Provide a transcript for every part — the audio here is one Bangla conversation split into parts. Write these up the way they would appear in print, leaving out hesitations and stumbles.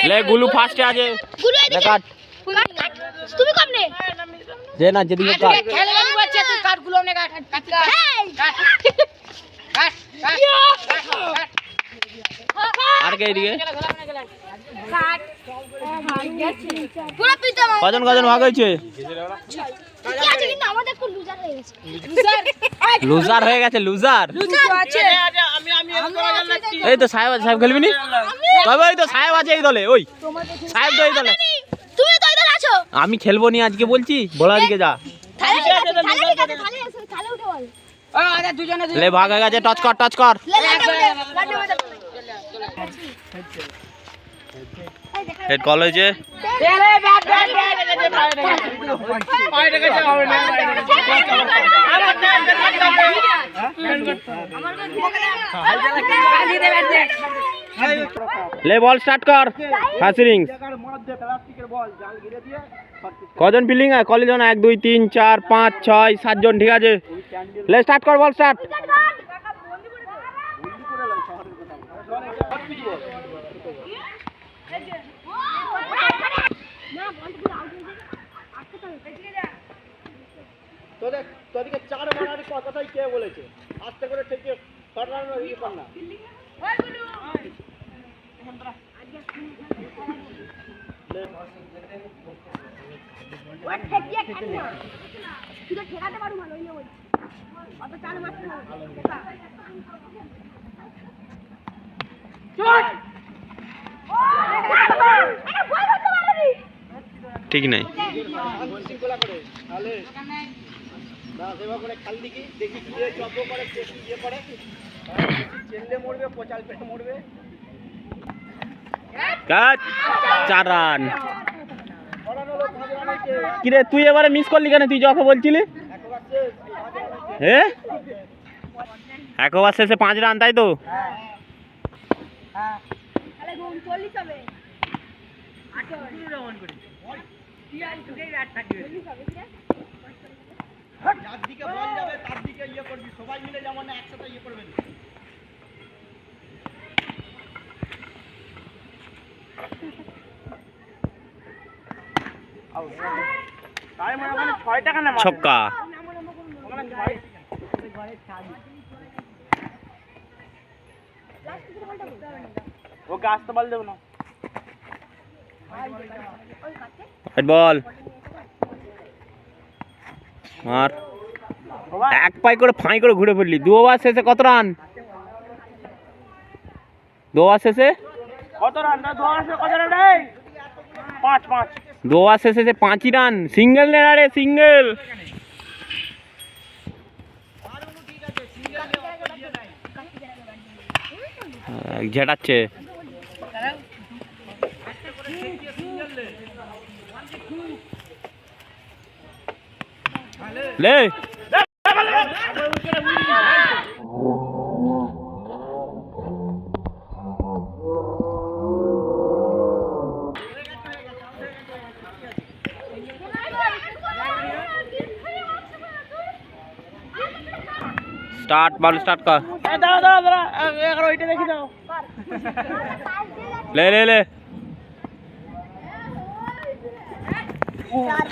ले गुलू फास्ट আছে কাট তুমি কম নে দে না যেদিকে কাট খেলে বানি বাচ্চা তুই কাট গুলো নে কাট কাট কাট আর কে এদিকে কাট পুরো পিটা কজন কজন ভাগ হয়েছে কি আছে কিন্তু আমাদের খুব লুজার হয়ে গেছে লুজার হয়ে গেছে লুজার আছে আমি করা যাচ্ছি এই তো সাহেব সাহেব খেলবি নি তবে ওই তো সাহেব আছে এই দলে ওই সাহেব তো এই দলে তুমি তো ইধর আছো আমি খেলবো নি আজকে বলছি বড় দিকে যা থালে উঠে বল আরে দুজনে ले भाग गया टच कर हेड कॉल হয়েছে তেলে ব্যাট পাইরে গেছে হবে না ले बॉल स्टार्ट कर फास्ट रिंग মধ্যে প্লাস্টিকের বল জাল ঘিরে দিয়ে কজন ফিল্ডিং है কলেজ জন 1 2 3 4 5 6 7 জন ঠিক আছে ले स्टार्ट कर बॉल स्टार्ट তোদেরকে চার মারার কথাই কে বলেছে আস্তে করে থেকে ফটানো ই কর না ওই ঠেকিয়ে খেলি না তুই তো ঠেকাতে পারু ভালো হইলে বল অত চার মারতে না চল ঠিক নাই শৃঙ্খলা করে তাহলে না সেবা করে খাল দিকে দেখি কি জব করে কে কি ইয়ে করে চেল্লে মরবে পচাল পেটে মরবে কাট 4 রান ফটানো লোক ভাবে অনেকে কি রে তুই এবারে মিস করলি কেন তুই যখন বলছিলি একবার শেষ হ্যাঁ একবার শেষে 5 রান তাই তো হ্যাঁ তাহলে 40 হবে 18 রান করে যার দিকে বল যাবে তার দিকে ইয়ে করবি সবাই মিলে যেমন একসাথে ইয়ে করবে টাইম মানে 6 টাকা না ছক্কা ওকে আসতে বল দেব না হেড বল আর এক পাই করে ফাঁই করে ঘুরে পড়লি 2 ওভার শেষে কত রান 2 ওভার শেষে কত রান না 2 ওভার কত রান রে 5 2 ওভার শেষে 5 রান সিঙ্গেল নে রে সিঙ্গেল ঝেটাচ্ছে ले स्टार्ट बॉल स्टार्ट कर দাঁড়া একবার ওইটা দেখি দাও ले ले ले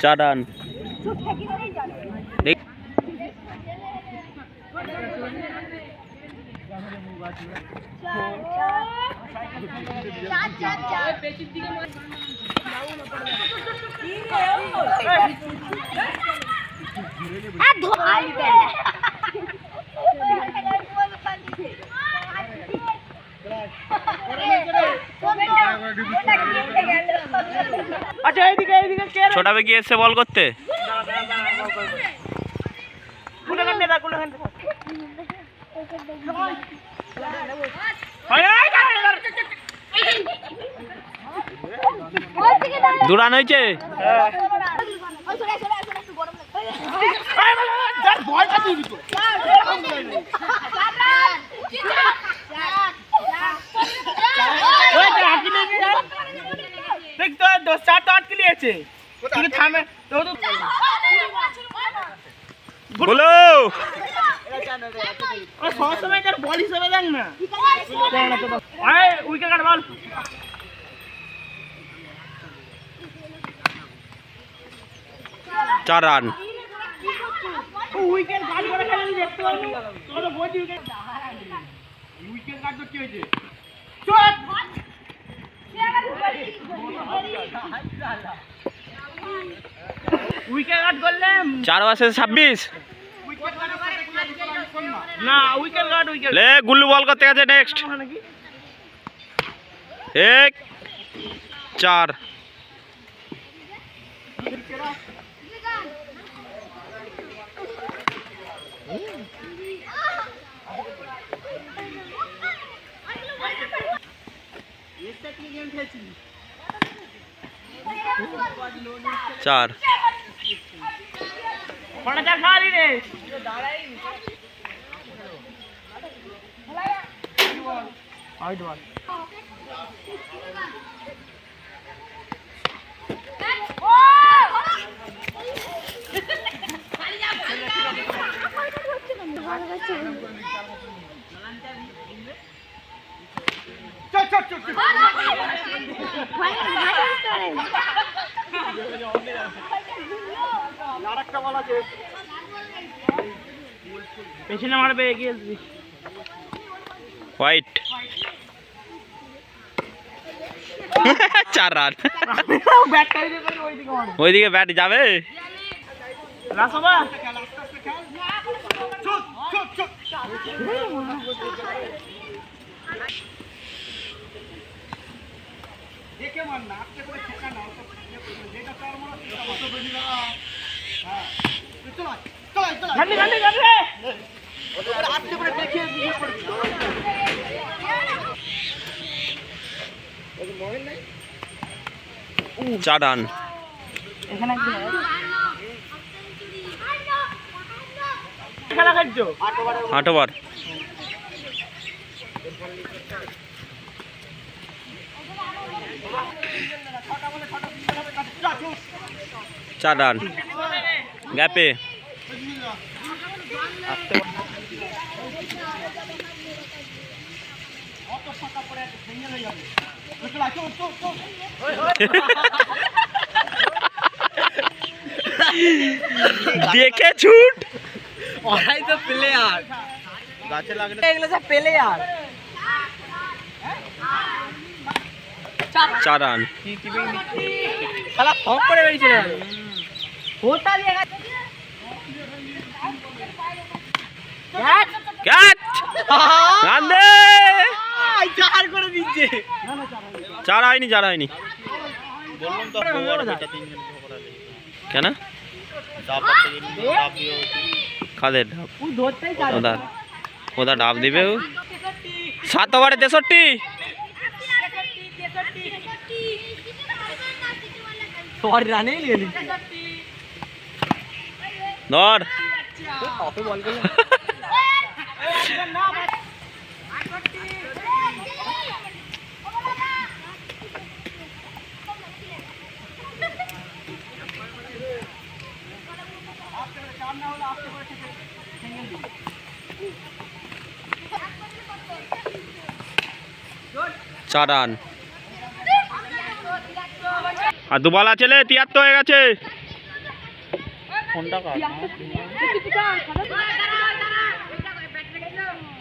4 রান देख আচ্ছা এইদিকে কে छोटा पे गए बॉल करते গুলো কাটে দা গুলো কাটে দুরান হয়েছে বলটা দিবি তো দেখ তো 10-4 আটকে লিয়েছে কিন্তু থামে তো बोलो সব সময় তার বল হিসেবে দেখ না উইকেট কাট বল 4 রান। উইকেট গার্ড করে খেলে দেখতে পারবি তোর তো বলছি উইকেট গার্ড তো কি হয়েছে চট উইকেট গার্ড করলে 4 ভার্সেস 26। উইকেট গার্ড না উইকেট গার্ড লে গুল্লু বল করতে গেছে নেক্সট। 1 4। চার। পড়াটা খালি রে আউট বল চল চল চল আরেকটা বল আছে পেছনে মারবে এগিয়ে হোয়াইট। 4 রান। ব্যাটটা দিয়ে করে ওইদিকে মারো ওইদিকে ব্যাট যাবে। রাসবা চুপ চুপ চুপ দেখে মার না আটকে করে ঠেকা না যেটা চার মারা সেটা কত বেশি না হ্যাঁ চল চল চল গান্ডি গান্ডি গান্ডি ওটা করে আটকে করে দেখে দিয়ে করবি ওই মোবাইল নাই 4 রান। এখানে কি খেলা খেলছো 8 ওভার। চার রান গ্যাপে। দেখে ছুট। ওরাই তো প্লেয়ার গাছে লাগলে এগুলো সব প্লেয়ার 4 রান। শালা ফক করে বেরিয়েছিল হোটা দিয়ে ক্যাচ। রান দে। চার করে দিচ্ছে 4 হয়নি 4 হয়নি। বললাম তো কেন কাদের ডাব? ওই ধরতেই চার ওদা ওদা ডাব দিবে ও। 7 ওভারে 63। সরি রানে নিয়ে নি ধর। কত বল করলে চার রান। আর 2 বল আছে লে 73 হয়ে গেছে। ফোনটা কাট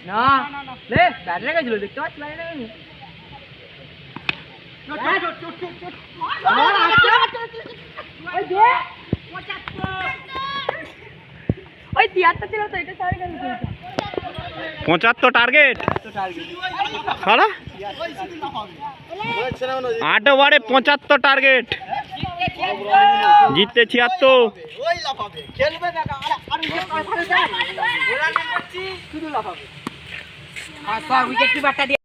না লে ব্যাটারি গেছিল দেখতে পাচ্ছ ওই 73 ছিল তো এটা 75 টার্গেট। সারা 8 ওভারে 75 টার্গেট। জিততে 76। ওই লাফাবে খেলবে না আর শুধু লাফাবে উইকেট কিপারটা